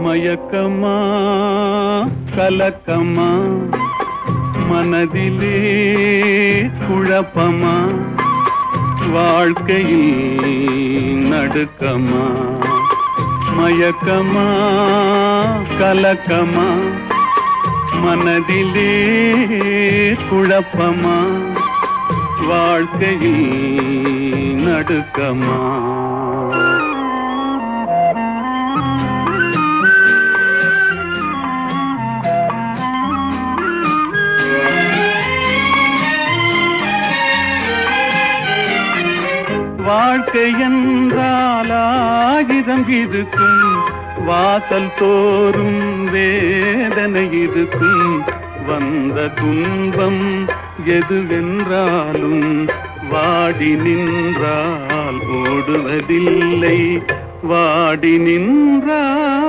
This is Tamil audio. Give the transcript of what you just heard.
மயக்கமா கலக்கமா மனதிலே குழப்பமா வாழ்க்கையில் நடுக்கமா மயக்கமா கலக்கமா மனதிலே குழப்பமா வாழ்க்கையில் நடுக்கமா வாழ்க்கை என்றால் ஆயிரம் இருக்கும் வாசல் தோறும் வேதனை இருக்கும் வந்த துன்பம் எதுவென்றாலும் வாடி நின்றால் ஓடுவதில்லை வாடி நின்றால்